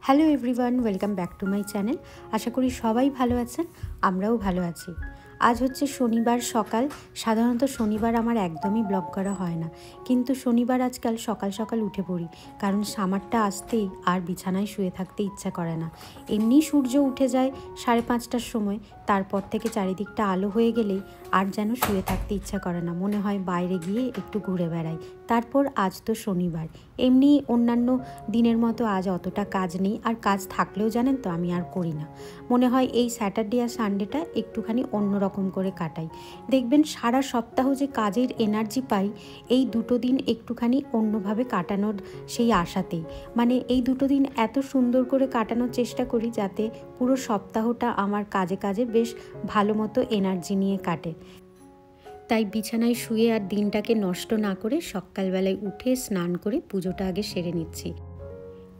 Hello everyone, welcome back to my channel. আশা করি সবাই ভালো আছেন, আমরাও ভালো আছি। আজ হচ্ছে শনিবার সকাল। সাধারণত শনিবার আমার একদমই ব্লগ করা হয় না, কিন্তু শনিবার আজকাল সকাল সকাল উঠে পড়ি, কারণ সামারটা আসতেই আর বিছানায় শুয়ে থাকতে ইচ্ছা করে না। এমনি সূর্য উঠে যায় 5:30টার সময়, তারপর থেকে চারিদিকটা আলো হয়ে গেলেই আর যেন শুয়ে থাকতে ইচ্ছা করে না, মনে হয় বাইরে গিয়ে একটু ঘুরে বেড়াই। তারপর আজ তো শনিবার, এমনি অন্যান্য দিনের মতো আজ অতটা কাজ নেই, আর কাজ থাকলেও জানেন তো আমি আর করি না। মনে হয় এই স্যাটারডে আর সানডেটা একটুখানি অন্যরকম করে কাটাই। দেখবেন সারা সপ্তাহ যে কাজের এনার্জি পাই, এই দুটো দিন একটুখানি অন্যভাবে কাটানোর সেই আশাতেই, মানে এই দুটো দিন এত সুন্দর করে কাটানোর চেষ্টা করি যাতে পুরো সপ্তাহটা আমার কাজে কাজে বেশ ভালো মতো এনার্জি নিয়ে কাটে। তাই বিছানায় শুয়ে আর দিনটাকে নষ্ট না করে সকালবেলায় উঠে স্নান করে পুজোটা আগে সেরে নিচ্ছি।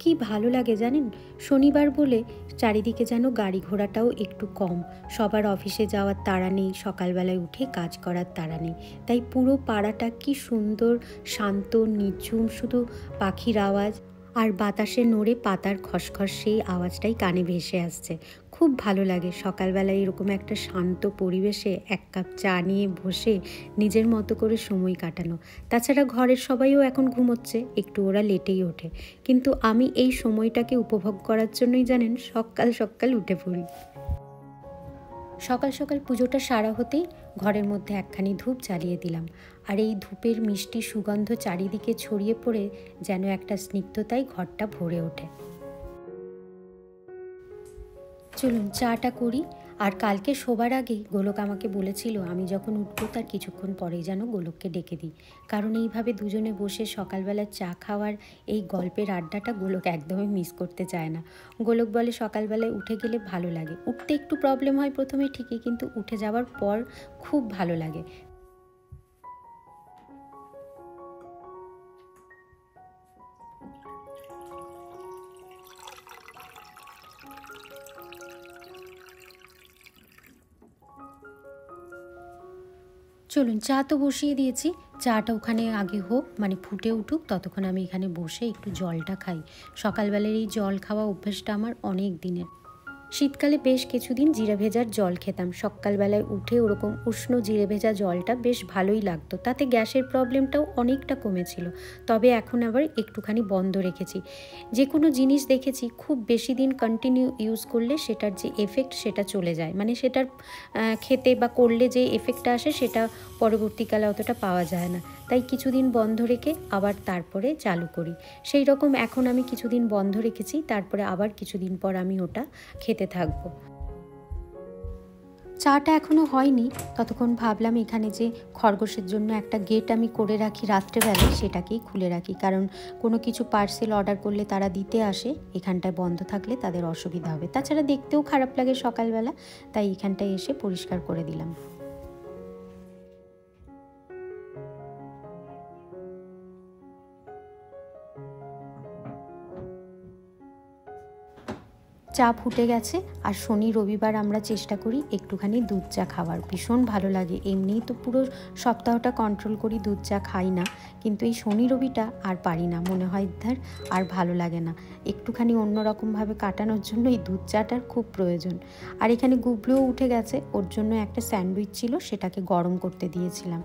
কি ভালো লাগে জানেন, শনিবার বলে চারিদিকে যেন গাড়ি ঘোড়াটাও একটু কম, সবার অফিসে যাওয়ার তাড়া নেই, সকালবেলায় উঠে কাজ করার তাড়া নেই। তাই পুরো পাড়াটা কি সুন্দর, শান্ত, নিঝুম, শুধু পাখির আওয়াজ আর বাতাসে নড়ে পাতার খসখস সেই আওয়াজটাই কানে ভেসে আসছে। খুব ভালো লাগে সকালবেলায় এরকম একটা শান্ত পরিবেশে এক কাপ চা নিয়ে বসে নিজের মতো করে সময় কাটানো। তাছাড়া ঘরের সবাইও এখন ঘুমোচ্ছে, একটু ওরা লেটেই ওঠে, কিন্তু আমি এই সময়টাকে উপভোগ করার জন্যই জানেন সকাল সকাল উঠে পড়ি। সকাল সকাল পুজোটা সারা হতেই ঘরের মধ্যে একখানি ধূপ জ্বালিয়ে দিলাম, আর এই ধূপের মিষ্টি সুগন্ধ চারিদিকে ছড়িয়ে পড়ে যেন একটা স্নিগ্ধতায় ঘরটা ভরে ওঠে। চলুন চাটা করি। আর কালকে শোবার আগেই গোলক আমাকে বলেছিল আমি যখন উঠবো তার কিছুক্ষণ পরেই যেন গোলককে ডেকে দিই, কারণ এইভাবে দুজনে বসে সকালবেলা চা খাওয়ার এই গল্পের আড্ডাটা গোলক একদমই মিস করতে চায় না। গোলক বলে সকালবেলায় উঠে গেলে ভালো লাগে, উঠতে একটু প্রবলেম হয় প্রথমে ঠিকই, কিন্তু উঠে যাওয়ার পর খুব ভালো লাগে। চলুন চা তো বসিয়ে দিয়েছি, চাটা ওখানে আগে হোক, মানে ফুটে উঠুক, ততক্ষণ আমি এখানে বসে একটু জলটা খাই। সকালবেলার এই জল খাওয়া অভ্যেসটা আমার অনেক দিনের। শীতকালে বেশ কিছুদিন জিরে ভেজার জল খেতাম, সকালবেলায় উঠে ওরকম উষ্ণ জিরে ভেজা জলটা বেশ ভালোই লাগতো, তাতে গ্যাসের প্রবলেমটাও অনেকটা কমেছিল। তবে এখন আবার একটুখানি বন্ধ রেখেছি। যে কোনো জিনিস দেখেছি খুব বেশি দিন কন্টিনিউ ইউজ করলে সেটার যে এফেক্ট সেটা চলে যায়, মানে সেটার খেতে বা করলে যে এফেক্টটা আসে সেটা পরবর্তীকালে অতটা পাওয়া যায় না। তাই কিছুদিন বন্ধ রেখে আবার তারপরে চালু করি। সেই রকম এখন আমি কিছুদিন বন্ধ রেখেছি, তারপরে আবার কিছুদিন পর আমি ওটা খেতে থাকবো। চাটা এখনও হয়নি, ততক্ষণ ভাবলাম এখানে যে খরগোশের জন্য একটা গেট আমি করে রাখি রাত্রেবেলায়, সেটাকেই খুলে রাখি, কারণ কোনো কিছু পার্সেল অর্ডার করলে তারা দিতে আসে, এখানটায় বন্ধ থাকলে তাদের অসুবিধা হবে, তাছাড়া দেখতেও খারাপ লাগে সকালবেলা, তাই এখানটায় এসে পরিষ্কার করে দিলাম। চা ফুটে গেছে, আর শনি রবিবার আমরা চেষ্টা করি একটুখানি দুধ চা খাওয়ার, ভীষণ ভালো লাগে। এমনিই তো পুরো সপ্তাহটা কন্ট্রোল করি, দুধ চা খাই না, কিন্তু এই শনি রবিটা আর পারি না, মনে হয় ধর আর ভালো লাগে না, একটুখানি অন্যরকমভাবে কাটানোর জন্য এই দুধ চাটার খুব প্রয়োজন। আর এখানে গুবলুও উঠে গেছে, ওর জন্য একটা স্যান্ডউইচ ছিল, সেটাকে গরম করতে দিয়েছিলাম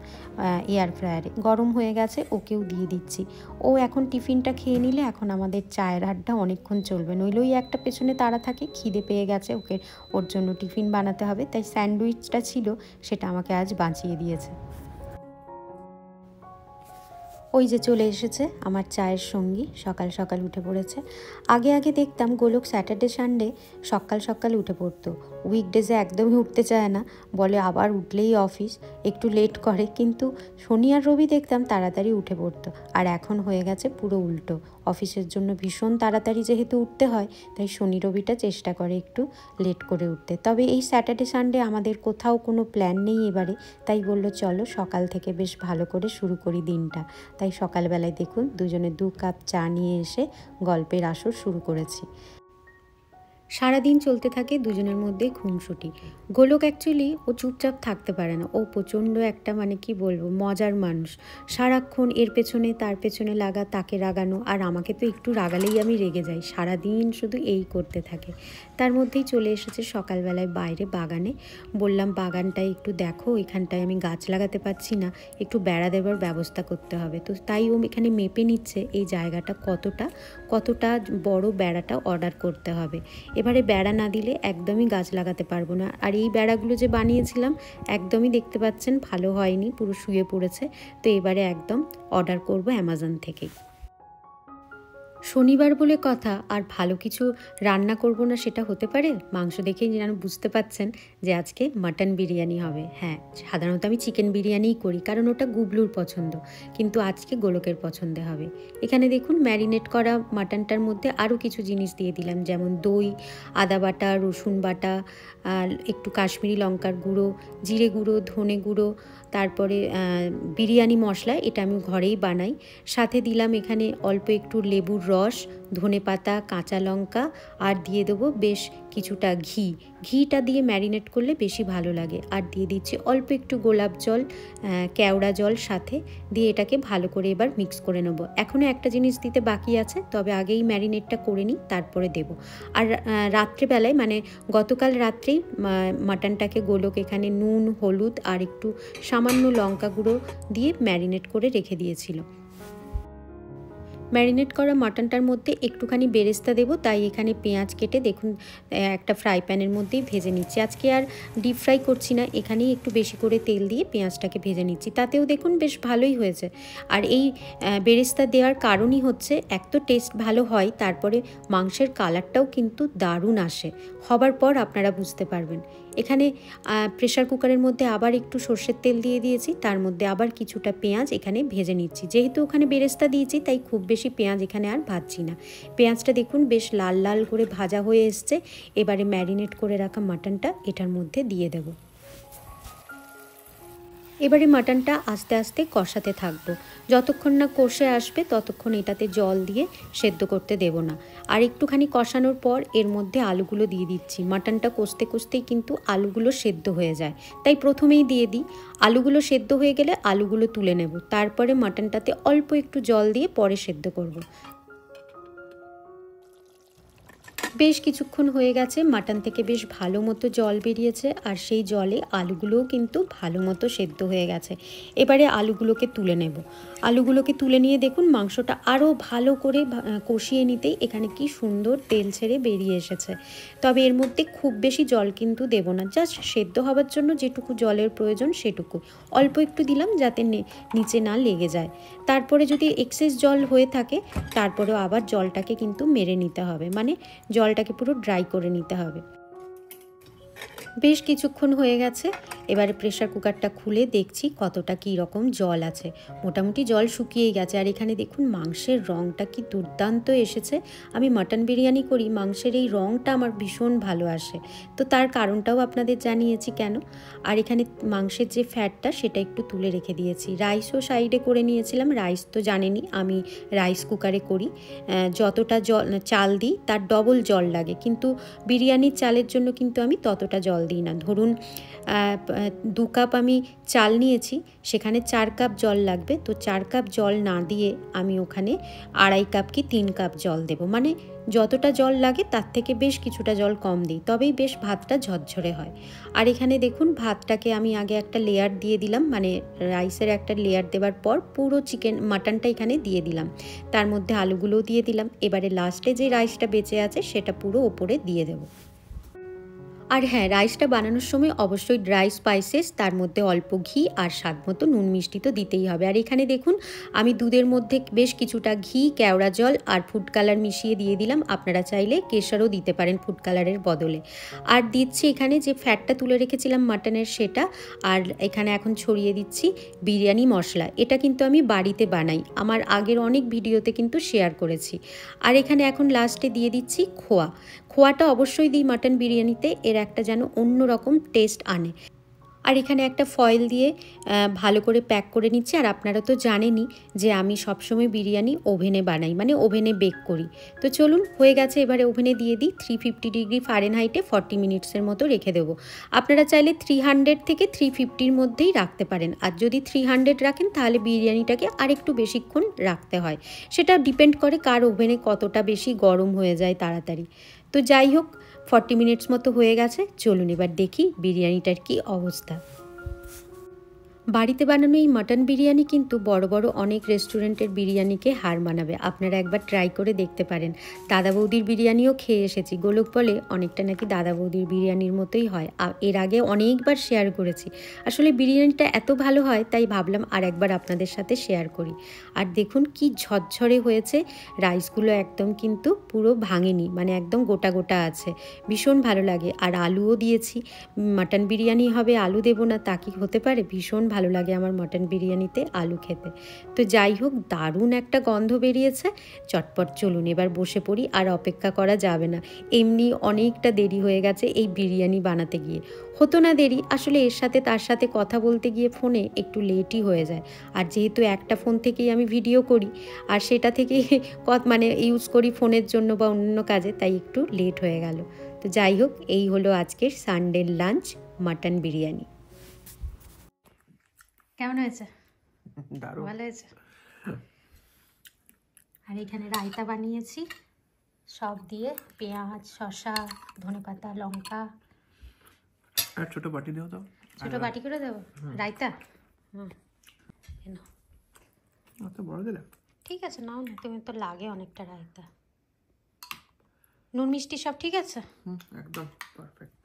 এয়ার ফ্রায়ারে, গরম হয়ে গেছে, ওকেও দিয়ে দিচ্ছি। ও এখন টিফিনটা খেয়ে নিলে এখন আমাদের চায়ের আড্ডা অনেকক্ষণ চলবে, নইলে ওই একটা পেছনে তাড়া থাকে, খিদে পেয়ে গেছে ওকে, ওর জন্য টিফিন বানাতে হবে, তাই স্যান্ডউইচটা ছিল সেটা আমাকে আজ বাঁচিয়ে দিয়েছে। ওই যে চলে এসেছে আমার চায়ের সঙ্গী, সকাল সকাল উঠে পড়েছে। আগে আগে দেখতাম গোলক স্যাটারডে সানডে সকাল সকাল উঠে পড়তো, উইকডেজে একদমই উঠতে চায় না, বলে আবার উঠলেই অফিস, একটু লেট করে, কিন্তু শনি আর রবি দেখতাম তাড়াতাড়ি উঠে পড়তো। আর এখন হয়ে গেছে পুরো উল্টো, অফিসের জন্য ভীষণ তাড়াতাড়ি যেহেতু উঠতে হয়, তাই শনি রবিটা চেষ্টা করে একটু লেট করে উঠতে। তবে এই স্যাটারডে সানডে আমাদের কোথাও কোনো প্ল্যান নেই এবারে, তাই বললো চলো সকাল থেকে বেশ ভালো করে শুরু করি দিনটা। তাই সকালবেলায় দেখুন দুজনে 2 কাপ চা নিয়ে এসে গল্পের আসর শুরু করেছি। সারাদিন চলতে থাকে দুজনের মধ্যে খুনসুটি। গোলক অ্যাকচুয়ালি ও চুপচাপ থাকতে পারে না, ও প্রচণ্ড একটা মানে কি বলবো মজার মানুষ। সারাক্ষণ এর পেছনে তার পেছনে লাগা, তাকে রাগানো, আর আমাকে তো একটু রাগালেই আমি রেগে যাই। সারাদিন শুধু এই করতে থাকে। তার মধ্যেই চলে এসেছে সকালবেলায় বাইরে বাগানে। বললাম বাগানটায় একটু দেখো, এখানটায় আমি গাছ লাগাতে পারছি না, একটু বেড়া দেওয়ার ব্যবস্থা করতে হবে। তো তাই ও এখানে মেপে নিচ্ছে এই জায়গাটা কতটা বড় বেড়াটা অর্ডার করতে হবে। এবারে বেড়া না দিলে একদমই গাছ লাগাতে পারবো না। আর এই বেড়াগুলো যে বানিয়েছিলাম একদমই দেখতে পাচ্ছেন ভালো হয়নি, পুরো শুয়ে পড়েছে। তো এবারে একদম অর্ডার করব অ্যামাজন থেকেই। শনিবার বলে কথা, আর ভালো কিছু রান্না করব না সেটা হতে পারে? মাংস দেখেই যেন বুঝতে পাচ্ছেন যে আজকে মাটন বিরিয়ানি হবে। হ্যাঁ, সাধারণত আমি চিকেন বিরিয়ানিই করি, কারণ ওটা গুবলুর পছন্দ, কিন্তু আজকে গোলকের পছন্দে হবে। এখানে দেখুন ম্যারিনেট করা মাটনটার মধ্যে আরও কিছু জিনিস দিয়ে দিলাম, যেমন দই, আদা বাটা, রসুন বাটা, একটু কাশ্মীরি লঙ্কার গুঁড়ো, জিরে গুঁড়ো, ধনে গুঁড়ো, তারপরে বিরিয়ানি মশলা, এটা আমি ঘরেই বানাই। সাথে দিলাম এখানে অল্প একটু লেবুর রস, ধনেপাতা, কাঁচা লঙ্কা, আর দিয়ে দেবো বেশ কিছুটা ঘিটা দিয়ে ম্যারিনেট করলে বেশি ভালো লাগে। আর দিয়ে দিচ্ছি অল্প একটু গোলাপ জল, কেওড়া জল সাথে দিয়ে এটাকে ভালো করে এবার মিক্স করে নেবো। এখনও একটা জিনিস দিতে বাকি আছে, তবে আগেই ম্যারিনেটটা করে নিই, তারপরে দেব। আর রাত্রেবেলায় মানে গতকাল রাত্রেই মাটনটাকে গোলক এখানে নুন, হলুদ আর একটু সামান্য লঙ্কা গুঁড়ো দিয়ে ম্যারিনেট করে রেখে দিয়েছিল। ম্যারিনেট করা মাটনটার মধ্যে একটুখানি বেরেস্তা দেবো, তাই এখানে পেঁয়াজ কেটে দেখুন একটা ফ্রাই প্যানের মধ্যেই ভেজে নিচ্ছি। আজকে আর ডিপ ফ্রাই করছি না, এখানেই একটু বেশি করে তেল দিয়ে পেঁয়াজটাকে ভেজে নিচ্ছি। তাতেও দেখুন বেশ ভালোই হয়েছে। আর এই বেরেস্তা দেওয়ার কারণই হচ্ছে এক তো টেস্ট ভালো হয়, তারপরে মাংসের কালারটাও কিন্তু দারুণ আসে। হবার পর আপনারা বুঝতে পারবেন। এখানে প্রেশার কুকারের মধ্যে আবার একটু সর্ষের তেল দিয়ে দিয়েছি, তার মধ্যে আবার কিছুটা পেঁয়াজ এখানে ভেজে নিচ্ছি। যেহেতু ওখানে বেরেস্তা দিয়েছি তাই খুব বেশি পেঁয়াজ এখানে আর ভাজছি না। পেঁয়াজটা দেখুন বেশ লাল লাল করে ভাজা হয়ে এসছে। এবারে ম্যারিনেট করে রাখা মাটনটা এটার মধ্যে দিয়ে দেব। এবারে মাটনটা আস্তে আস্তে কষাতে থাকবো, যতক্ষণ না কষে আসবে ততক্ষণ এটাতে জল দিয়ে সেদ্ধ করতে দেব না। আর একটুখানি কষানোর পর এর মধ্যে আলুগুলো দিয়ে দিচ্ছি। মাটনটা কষতে কষতেই কিন্তু আলুগুলো সেদ্ধ হয়ে যায়, তাই প্রথমেই দিয়ে দিই। আলুগুলো সেদ্ধ হয়ে গেলে আলুগুলো তুলে নেব, তারপরে মাটনটাতে অল্প একটু জল দিয়ে পরে সেদ্ধ করব। বেশ কিছুক্ষণ হয়ে গেছে, মাটন থেকে বেশ ভালো মতো জল বেরিয়েছে, আর সেই জলে আলুগুলোও কিন্তু ভালো মতো সেদ্ধ হয়ে গেছে। এবারে আলুগুলোকে তুলে নেব। আলুগুলোকে তুলে নিয়ে দেখুন মাংসটা আরও ভালো করে কষিয়ে নিতেই এখানে কি সুন্দর তেল ছেড়ে বেরিয়ে এসেছে। তবে এর মধ্যে খুব বেশি জল কিন্তু দেব না, জাস্ট সেদ্ধ হওয়ার জন্য যেটুকু জলের প্রয়োজন সেটুকু অল্প একটু দিলাম, যাতে নিচে না লেগে যায়। তারপরে যদি এক্সেস জল হয়ে থাকে তারপরেও আবার জলটাকে কিন্তু মেরে নিতে হবে, মানে জলটাকে পুরো ড্রাই করে নিতে হবে। বেশ কিছুক্ষণ হয়ে গেছে, এবারে প্রেশার কুকারটা খুলে দেখছি কতটা কী রকম জল আছে। মোটামুটি জল শুকিয়েই গেছে। আর এখানে দেখুন মাংসের রঙটা কি দুর্দান্ত এসেছে। আমি মাটন বিরিয়ানি করি, মাংসের এই রঙটা আমার ভীষণ ভালো আসে, তো তার কারণটাও আপনাদের জানিয়েছি কেন। আর এখানে মাংসের যে ফ্যাটটা সেটা একটু তুলে রেখে দিয়েছি। রাইসও সাইডে করে নিয়েছিলাম। রাইস তো জানেনই আমি রাইস কুকারে করি, যতটা চাল দিই তার ডবল জল লাগে, কিন্তু বিরিয়ানির চালের জন্য কিন্তু আমি ততটা জল দিই না। ধরুন 2 কাপ আমি চাল নিয়েছি, সেখানে 4 কাপ জল লাগবে, তো 4 কাপ জল না দিয়ে আমি ওখানে 2.5 কাপ কি 3 কাপ জল দেব, মানে যতটা জল লাগে তার থেকে বেশ কিছুটা জল কম দিই, তবেই বেশ ভাতটা ঝরঝরে হয়। আর এখানে দেখুন ভাতটাকে আমি আগে একটা লেয়ার দিয়ে দিলাম, মানে রাইসের একটা লেয়ার দেওয়ার পর পুরো মাটনটা এখানে দিয়ে দিলাম, তার মধ্যে আলুগুলোও দিয়ে দিলাম। এবারে লাস্টে যে রাইসটা বেঁচে আছে সেটা পুরো ওপরে দিয়ে দেবো। আর হ্যাঁ, রাইসটা বানানোর সময় অবশ্যই ড্রাই স্পাইসেস, তার মধ্যে অল্প ঘি আর স্বাদ মতো নুন মিষ্টি তো দিতেই হবে। আর এখানে দেখুন আমি দুধের মধ্যে বেশ কিছুটা ঘি, কেওড়া জল আর ফুড কালার মিশিয়ে দিয়ে দিলাম। আপনারা চাইলে কেশরও দিতে পারেন ফুড কালারের বদলে। আর দিচ্ছি এখানে যে ফ্যাটটা তুলে রেখেছিলাম মাটনের সেটা, আর এখানে এখন ছড়িয়ে দিচ্ছি বিরিয়ানি মশলা। এটা কিন্তু আমি বাড়িতে বানাই, আমার আগের অনেক ভিডিওতে কিন্তু শেয়ার করেছি। আর এখানে এখন লাস্টে দিয়ে দিচ্ছি খোয়াটা অবশ্যই দিই মাটন বিরিয়ানিতে, এর একটা যেন অন্যরকম টেস্ট আনে। আর এখানে একটা ফয়েল দিয়ে ভালো করে প্যাক করে নিচ্ছি। আর আপনারা তো জানেনই যে আমি সবসময় বিরিয়ানি ওভেনে বানাই, মানে ওভেনে বেক করি। তো চলুন, হয়ে গেছে, এবারে ওভেনে দিয়ে দিই। 350 ডিগ্রি ফারেনহাইটে 40 মিনিটসের মতো রেখে দেবো। আপনারা চাইলে 300 থেকে 350-র মধ্যেই রাখতে পারেন। আর যদি 300 রাখেন তাহলে বিরিয়ানিটাকে আরেকটু বেশিক্ষণ রাখতে হয়। সেটা ডিপেন্ড করে কার ওভেনে কতটা বেশি গরম হয়ে যায় তাড়াতাড়ি। তো যাই হোক, 40 মিনিটস মতো হয়ে গেছে। চলুন এবার দেখি বিরিয়ানিটার কি অবস্থা। বাড়িতে বানানো এই মাটন বিরিয়ানি কিন্তু বড় বড় অনেক রেস্টুরেন্টের বিরিয়ানিকে হার মানাবে। আপনারা একবার ট্রাই করে দেখতে পারেন। দাদা বৌদির বিরিয়ানিও খেয়ে এসেছি। গোলক বলে অনেকটা নাকি দাদা বৌদির বিরিয়ানির মতোই হয়। এর আগে অনেকবার শেয়ার করেছি। আসলে বিরিয়ানিটা এত ভালো হয় তাই ভাবলাম আর একবার আপনাদের সাথে শেয়ার করি। আর দেখুন কি ঝরঝরে হয়েছে। রাইসগুলো একদম কিন্তু পুরো ভাঙেনি, মানে একদম গোটা গোটা আছে। ভীষণ ভালো লাগে। আর আলুও দিয়েছি। মাটন বিরিয়ানি হবে আলু দেবো না তা কি হতে পারে? ভীষণ ভালো লাগে আমার মটন বিরিয়ানিতে আলু খেতে। তো যাই হোক, দারুণ একটা গন্ধ বেরিয়েছে। চটপট চলুন এবার বসে পড়ি, আর অপেক্ষা করা যাবে না। এমনি অনেকটা দেরি হয়ে গেছে এই বিরিয়ানি বানাতে গিয়ে। হতো না দেরি, আসলে এর সাথে তার সাথে কথা বলতে গিয়ে ফোনে একটু লেটই হয়ে যায়। আর যেহেতু একটা ফোন থেকেই আমি ভিডিও করি আর সেটা থেকেই মানে ইউজ করি ফোনের জন্য বা অন্য কাজে, তাই একটু লেট হয়ে গেল। তো যাই হোক, এই হলো আজকের সানডের লাঞ্চ, মাটন বিরিয়ানি। কেমন হয়েছে? ভালো হয়েছে। আর এখানে রায়তা বানিয়েছি সব দিয়ে, পেঁয়াজ, শসা, ধনেপাতা, লঙ্কা। আর ছোট বাটি দিও তো। ছোট বাটি করে দেবো রায়তা? অত বড় দিলে ঠিক আছে, নাও না, তুমি তো লাগে অনেকটা রায়তা। নুন মিষ্টি সব ঠিক আছে? একদম পারফেক্ট।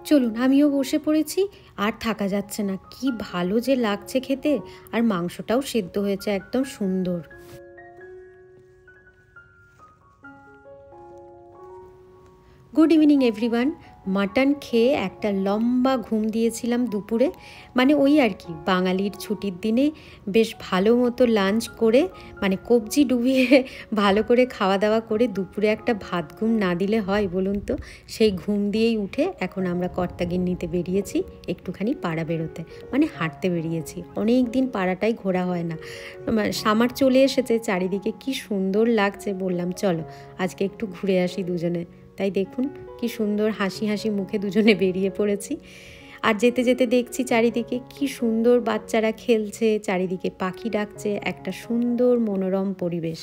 চলুন, আমিও বসে পড়েছি। আর থাকা যাচ্ছে না, কি ভালো যে লাগছে খেতে। আর মাংসটাও সেদ্ধ হয়েছে একদম সুন্দর। Good evening everyone. মাটন খেয়ে একটা লম্বা ঘুম দিয়েছিলাম দুপুরে, মানে ওই আর কি, বাঙালির ছুটির দিনে বেশ ভালো মতো লাঞ্চ করে, মানে কবজি ডুবিয়ে ভালো করে খাওয়া দাওয়া করে দুপুরে একটা ভাত ঘুম না দিলে হয় বলুন তো? সেই ঘুম দিয়েই উঠে এখন আমরা কর্তাগিন্নিতে বেরিয়েছি একটুখানি পাড়া বেরোতে, মানে হাঁটতে বেরিয়েছি। অনেক দিন পাড়াটাই ঘোরা হয় না। সামার চলে এসেছে, চারিদিকে কি সুন্দর লাগছে, বললাম চলো আজকে একটু ঘুরে আসি দুজনে। তাই দেখুন কি সুন্দর হাসি হাসি মুখে দুজনে বেরিয়ে পড়েছি। আর যেতে যেতে দেখছি চারিদিকে কি সুন্দর বাচ্চারা খেলছে, চারিদিকে পাখি ডাকছে, একটা সুন্দর মনোরম পরিবেশ।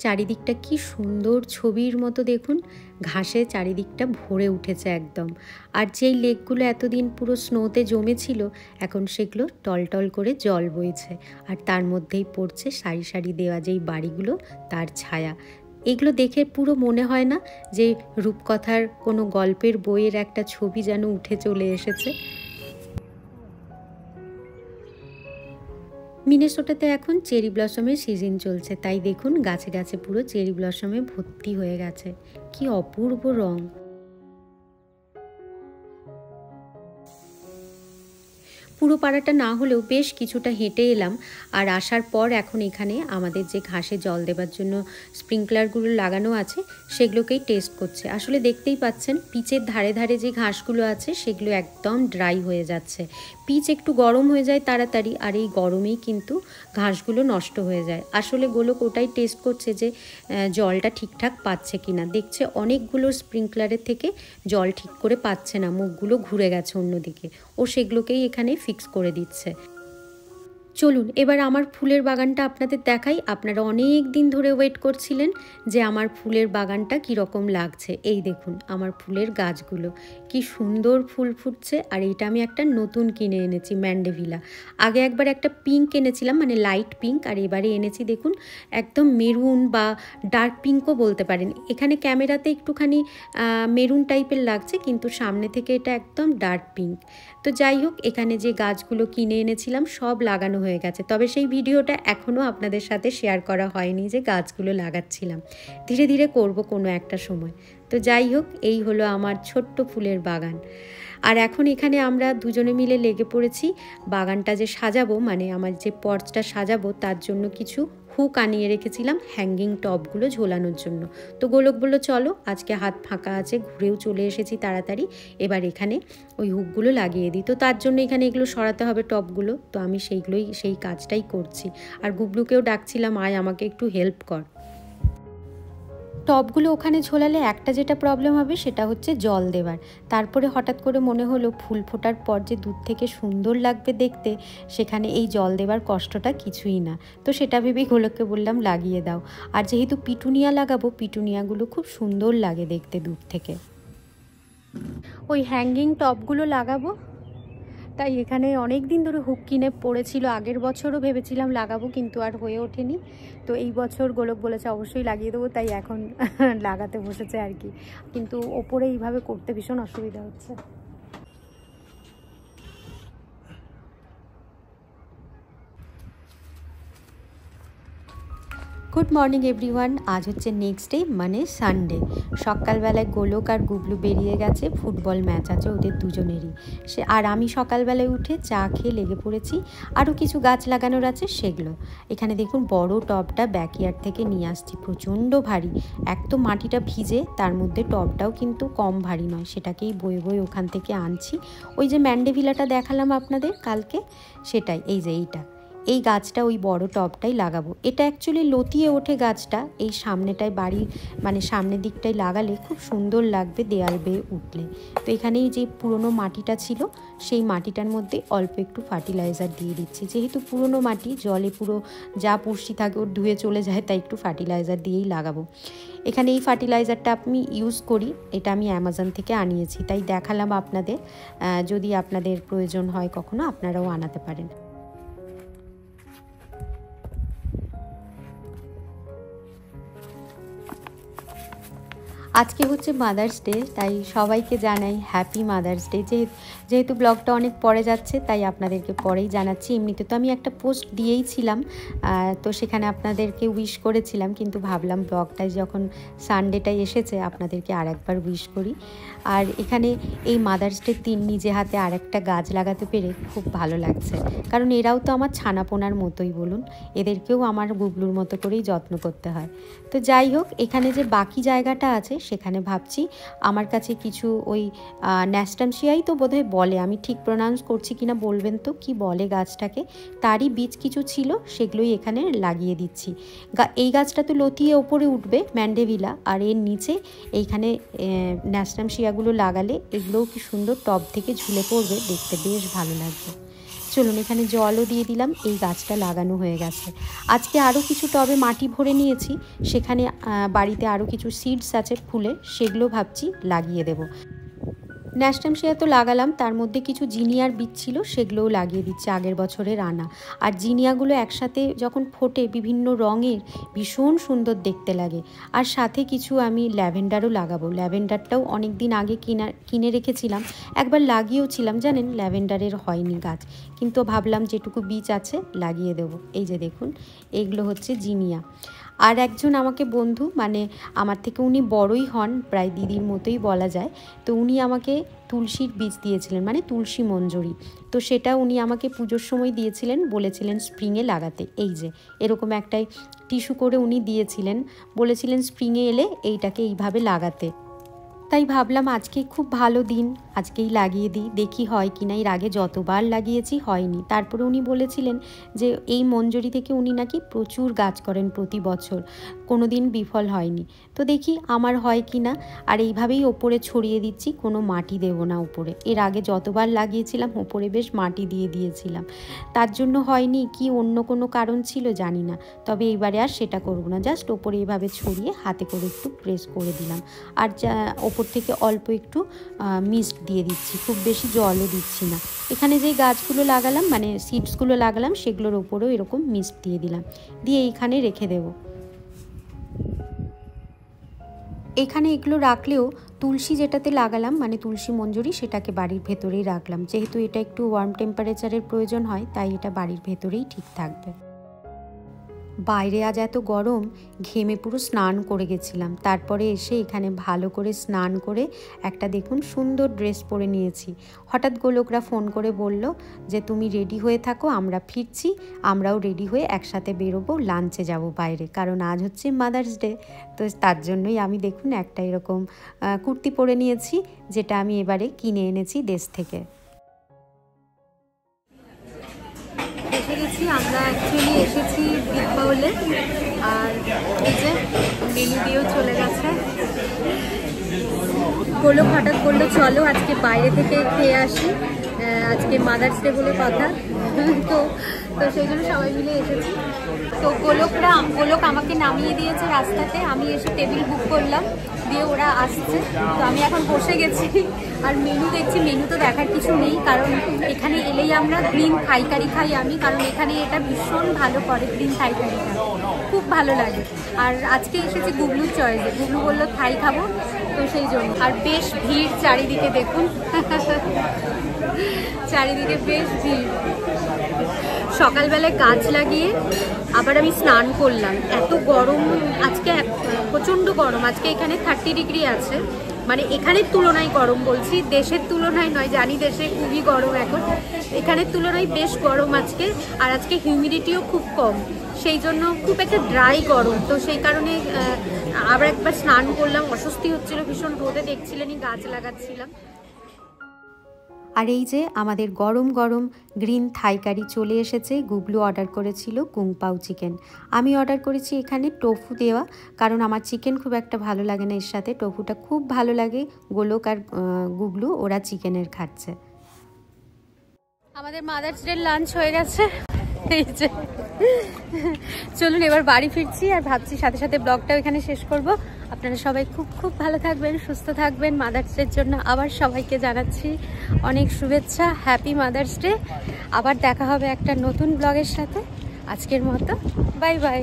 চারিদিকটা কি সুন্দর ছবির মতো দেখুন, ঘাসে চারিদিকটা ভরে উঠেছে একদম। আর যেই লেকগুলো এতদিন পুরো স্নোতে জমেছিল, এখন সেগুলো টলটল করে জল বইছে। আর তার মধ্যেই পড়ছে সারি সারি দেওয়া যেই বাড়িগুলো, তার ছায়া। এগুলো দেখে পুরো মনে হয় না যে রূপকথার কোনো গল্পের বইয়ের একটা ছবি যেন উঠে চলে এসেছে। মিনেসোটাতে এখন চেরি ব্লসমের সিজন চলছে, তাই দেখুন গাছে গাছে পুরো চেরি ব্লসমে ভর্তি হয়ে গেছে। কি অপূর্ব রং। পুরো পাড়াটা না হলেও বেশ কিছুটা হেঁটে এলাম। আর আসার পর এখন এখানে আমাদের যে ঘাসে জল দেবার জন্য স্প্রিংকলারগুলো লাগানো আছে সেগুলোকেই টেস্ট করছে। আসলে দেখতেই পাচ্ছেন পিচের ধারে ধারে যে ঘাসগুলো আছে সেগুলো একদম ড্রাই হয়ে যাচ্ছে। পিচ একটু গরম হয়ে যায় তাড়াতাড়ি, আর এই গরমেই কিন্তু ঘাসগুলো নষ্ট হয়ে যায়। আসলে গোলক ওটাই টেস্ট করছে যে জলটা ঠিকঠাক পাচ্ছে কিনা। দেখছে অনেকগুলো স্প্রিংকলারের থেকে জল ঠিক করে পাচ্ছে না, মুখগুলো ঘুরে গেছে অন্যদিকে, ও সেগুলোকেই এখানে ফিক্স করে দিচ্ছে। চলুন এবার আমার ফুলের বাগানটা আপনাদের দেখাই। আপনারা অনেক দিন ধরে ওয়েট করছিলেন যে আমার ফুলের বাগানটা কীরকম লাগছে। এই দেখুন আমার ফুলের গাছগুলো কি সুন্দর ফুল ফুটছে। আর এইটা আমি একটা নতুন কিনে এনেছি, ম্যান্ডেভিলা। আগে একবার একটা পিঙ্ক এনেছিলাম, মানে লাইট পিঙ্ক, আর এবারে এনেছি দেখুন একদম মেরুন বা ডার্ক পিঙ্কও বলতে পারেন। এখানে ক্যামেরাতে একটুখানি মেরুন টাইপের লাগছে, কিন্তু সামনে থেকে এটা একদম ডার্ক পিঙ্ক। তো যাই হোক, এখানে যে গাছগুলো কিনে এনেছিলাম সব লাগানো হয়ে গেছে। তবে সেই ভিডিওটা এখনও আপনাদের সাথে শেয়ার করা হয়নি যে গাছগুলো লাগাচ্ছিলাম। ধীরে ধীরে করব কোনো একটা সময়। তো যাই হোক, এই হলো আমার ছোট্ট ফুলের বাগান। আর এখন এখানে আমরা দুজনে মিলে লেগে পড়েছি বাগানটা যে সাজাবো, মানে আমার যে পর্চটা সাজাবো তার জন্য কিছু হুক আনিয়ে রেখেছিলাম হ্যাঙ্গিং টপগুলো ঝোলানোর জন্য। তো গোলক বলল চলো, আজকে হাত ফাঁকা আছে, ঘুরেও চলে এসেছি তাড়াতাড়ি, এবার এখানে ওই হুকগুলো লাগিয়ে দিই। তো তার জন্য এখানে এগুলো সরাতে হবে টপগুলো, তো আমি সেই কাজটাই করছি। আর গুবলুকেও ডাকছিলাম, আয় আমাকে একটু হেল্প কর। টবগুলো ওখানে ঝোলালে একটা যেটা প্রবলেম হবে সেটা হচ্ছে জল দেওয়ার। তারপরে হঠাৎ করে মনে হলো ফুল ফোটার পর যে দূর থেকে সুন্দর লাগবে দেখতে, সেখানে এই জল দেওয়ার কষ্টটা কিছুই না। তো সেটা ভেবেই গোলককে বললাম লাগিয়ে দাও। আর যেহেতু পিটুনিয়া লাগাবো, পিটুনিয়াগুলো খুব সুন্দর লাগে দেখতে দূর থেকে। ওই হ্যাঙ্গিং টবগুলো লাগাবো, তাই এখানে অনেক দিন ধরে হুক কিনে পড়েছিল। আগের বছরও ভেবেছিলাম লাগাবো, কিন্তু আর হয়ে ওঠেনি। তো এই বছর গোলক বলেছে অবশ্যই লাগিয়ে দেবো, তাই এখন লাগাতে বসেছে আর কি। কিন্তু ওপরে এইভাবে করতে ভীষণ অসুবিধা হচ্ছে। Good morning everyone. আজ হচ্ছে নেক্সট ডে, মানে সানডে। সকালবেলায় গোলক আর গুবলু বেরিয়ে গেছে, ফুটবল ম্যাচ আছে ওদের দুজনেরই। আর আমি সকালবেলায় উঠে চা খেয়ে লেগে পড়েছি, আরও কিছু গাছ লাগানোর আছে সেগুলো। এখানে দেখুন বড় টবটা ব্যাকইয়ার্ড থেকে নিয়ে আসছি, প্রচণ্ড ভারী। এক তো মাটিটা ভিজে, তার মধ্যে টবটাও কিন্তু কম ভারী নয়, সেটাকেই বয়ে বয়ে ওখান থেকে আনছি। ওই যে ম্যান্ডেভিলাটা দেখালাম আপনাদের কালকে, সেটাই। এই যে এই গাছটা ওই বড় টবটাই লাগাবো। এটা অ্যাকচুয়ালি লতিয়ে ওঠে গাছটা, এই সামনেটায় বাড়ির মানে সামনের দিকটায় লাগালে খুব সুন্দর লাগবে দেয়াল বেয়ে উঠলে। তো এখানেই যে পুরনো মাটিটা ছিল, সেই মাটিটার মধ্যে অল্প একটু ফার্টিলাইজার দিয়ে দিচ্ছি। যেহেতু পুরনো মাটি, জলে পুরো যা পুষ্টি থাকে ওর ধুয়ে চলে যায়, তাই একটু ফার্টিলাইজার দিয়েই লাগাবো। এখানে এই ফার্টিলাইজারটা আমি ইউজ করি, এটা আমি অ্যামাজন থেকে আনিয়েছি, তাই দেখালাম আপনাদের। যদি আপনাদের প্রয়োজন হয় কখনো, আপনারাও আনাতে পারেন। আজকে হচ্ছে মাদার্স ডে, তাই সবাইকে জানাই হ্যাপি মাদার্স ডে। যেহেতু ব্লগটা অনেক পরে যাচ্ছে, তাই আপনাদেরকে পরেই জানাচ্ছি। এমনিতে তো আমি একটা পোস্ট দিয়েইছিলাম, তো সেখানে আপনাদেরকে উইশ করেছিলাম, কিন্তু ভাবলাম ব্লগটায় যখন সানডেটাই এসেছে আপনাদেরকে আর একবার উইশ করি। আর এখানে এই মাদার্স ডের দিন নিজে হাতে আর একটা গাছ লাগাতে পেরে খুব ভালো লাগছে, কারণ এরাও তো আমার ছানাপোনার মতোই বলুন, এদেরকেও আমার গুবলুর মতো করেই যত্ন করতে হয়। তো যাই হোক, এখানে যে বাকি জায়গাটা আছে সেখানে ভাবছি আমার কাছে কিছু ওই ন্যাস্টামশিয়াই তো বোধহয় বলে, আমি ঠিক প্রোনাউন্স করছি কিনা বলবেন তো কি বলে গাছটাকে, তারই বীজ কিছু ছিল, সেগুলোই এখানে লাগিয়ে দিচ্ছি। এই গাছটা তো লতিয়ে ওপরে উঠবে ম্যান্ডেভিলা, আর এর নিচে এইখানে ন্যাস্টামশিয়াগুলো লাগালে এগুলোও কি সুন্দর টব থেকে ঝুলে পড়বে, দেখতে বেশ ভালো লাগবে। চলুন, এখানে জলও দিয়ে দিলাম, এই গাছটা লাগানো হয়ে গেছে। আজকে আরও কিছু টবে মাটি ভরে নিয়েছি, সেখানে বাড়িতে আরও কিছু সিডস আছে ফুলের, সেগুলো ভাবছি লাগিয়ে দেব। ন্যাস্টামশিয়া তো লাগালাম, তার মধ্যে কিছু জিনিয়ার বীজ ছিল, সেগুলোও লাগিয়ে দিচ্ছি, আগের বছরের আনা। আর জিনিয়াগুলো একসাথে যখন ফোটে বিভিন্ন রঙের, ভীষণ সুন্দর দেখতে লাগে। আর সাথে কিছু আমি ল্যাভেন্ডারও লাগাবো। ল্যাভেন্ডারটাও অনেক দিন আগে কিনে রেখেছিলাম, একবার লাগিয়েওছিলাম, জানেন ল্যাভেন্ডারের হয়নি গাছ, কিন্তু ভাবলাম যেটুকু বীজ আছে লাগিয়ে দেবো। এই যে দেখুন, এইগুলো হচ্ছে জিনিয়া। আর একজন আমাকে বন্ধু, মানে আমার থেকে উনি বড়ই হন, প্রায় দিদির মতোই বলা যায়, তো উনি আমাকে তুলসীর বীজ দিয়েছিলেন, মানে তুলসী মঞ্জরি। তো সেটা উনি আমাকে পুজোর সময় দিয়েছিলেন, বলেছিলেন স্প্রিংয়ে লাগাতে। এই যে এরকম একটাই টিস্যু করে উনি দিয়েছিলেন, বলেছিলেন স্প্রিংয়ে এলে এইটাকে এইভাবে লাগাতে। তাই ভাবলাম আজকে খুব ভালো দিন, আজকেই লাগিয়ে দিই, দেখি হয় কি না। এর আগে যতবার লাগিয়েছি হয়নি। তারপরে উনি বলেছিলেন যে এই মঞ্জরি থেকে উনি নাকি প্রচুর গাছ করেন প্রতি বছর, কোনো দিন বিফল হয়নি। তো দেখি আমার হয় কি না। আর এইভাবেই ওপরে ছড়িয়ে দিচ্ছি, কোনো মাটি দেব না ওপরে। এর আগে যতবার লাগিয়েছিলাম ওপরে বেশ মাটি দিয়ে দিয়েছিলাম, তার জন্য হয়নি কি অন্য কোনো কারণ ছিল জানি না। তবে এইবারে আর সেটা করব না, জাস্ট ওপরে এইভাবে ছড়িয়ে হাতে করে একটু প্রেস করে দিলাম। আর ওপর থেকে অল্প একটু মিস্ট দিয়ে দিচ্ছি, খুব বেশি জলও দিচ্ছি না। এখানে যেই গাছগুলো লাগালাম, মানে সিডসগুলো লাগালাম, সেগুলোর ওপরেও এরকম মিস্ট দিয়ে দিলাম, দিয়ে এইখানে রেখে দেবো। এখানে এগুলো রাখলেও তুলসী যেটাতে লাগালাম মানে তুলসী মঞ্জুরি সেটাকে বাড়ির ভেতরেই রাখলাম, যেহেতু এটা একটু ওয়ার্ম টেম্পারেচারের প্রয়োজন হয় তাই এটা বাড়ির ভেতরেই ঠিক থাকবে। বাইরে আজ এত গরম, ঘেমে পুরো স্নান করে গেছিলাম। তারপরে এসে এখানে ভালো করে স্নান করে একটা দেখুন সুন্দর ড্রেস পরে নিয়েছি। হঠাৎ গোলকরা ফোন করে বলল যে তুমি রেডি হয়ে থাকো, আমরা ফিরছি। আমরাও রেডি হয়ে একসাথে বেরোবো, লাঞ্চে যাব বাইরে, কারণ আজ হচ্ছে মাদার্স ডে। তো তার জন্যই আমি দেখুন একটা এরকম কুর্তি পরে নিয়েছি, যেটা আমি এবারে কিনে এনেছি দেশ থেকে। এসে গেছি আমরা, অ্যাকচুয়ালি এসেছি বিগ বাউলে, আর এই যে মেনু দিয়েও চলে গেছে। গোলক হঠাৎ বললো চলো আজকে বাইরে থেকে খেয়ে আসি, আজকে মাদার্স ডে বলে কথা। তো সেই জন্য সবাই মিলে এসেছি। তো গোলক আমাকে নামিয়ে দিয়েছে রাস্তাতে, আমি এসে টেবিল বুক করলাম, দিয়ে ওরা আসছে। তো আমি এখন বসে গেছি আর মেনু দেখছি। মেনু তো দেখার কিছু নেই, কারণ এখানে এলেই আমরা গ্রিন থাই কারি খাই আমি, কারণ এখানে এটা ভীষণ ভালো করে গ্রিন থাই কারিটা, খুব ভালো লাগে। আর আজকে এসেছি গুগলুর চয়েসে, গুগলু বললো থাই খাবো, তো সেই জন্য। আর বেশ ভিড় চারিদিকে, দেখুন চারিদিকে বেশ ভিড়। সকালবেলায় গাছ লাগিয়ে আবার আমি স্নান করলাম। এত গরম আজকে, প্রচণ্ড গরম আজকে। এখানে 30 ডিগ্রি আছে, মানে এখানের তুলনায় গরম বলছি, দেশের তুলনায় নয়। জানি দেশে খুবই গরম এখন, এখানের তুলনায় বেশ গরম আজকে। আর আজকে হিউমিডিটিও খুব কম, সেই জন্য খুব একটা ড্রাই গরম। তো সেই কারণে আবার একবার স্নান করলাম, অস্বস্তি হচ্ছিল ভীষণ, রোদে দেখছিলেনই গাছ লাগাচ্ছিলাম। আর এই যে আমাদের গরম গরম গ্রিন থাই কারি চলে এসেছে। গুগলু অর্ডার করেছিল কুং পাও চিকেন, আমি অর্ডার করেছি এখানে টোফু দেওয়া, কারণ আমার চিকেন খুব একটা ভালো লাগে না, এর সাথে টোফুটা খুব ভালো লাগে। গোলক আর গুগলু ওরা চিকেনের খাচ্ছে। আমাদের মাদার্স ডে লাঞ্চ হয়ে গেছে, এই যে। চলুন এবার বাড়ি ফিরছি, আর ভাবছি সাথে সাথে ব্লগটাও এখানে শেষ করব। আপনারা সবাই খুব খুব ভালো থাকবেন, সুস্থ থাকবেন। মাদার্স ডের জন্য আবার সবাইকে জানাচ্ছি অনেক শুভেচ্ছা, হ্যাপি মাদার্স ডে। আবার দেখা হবে একটা নতুন ব্লগের সাথে। আজকের মতো বাই বাই।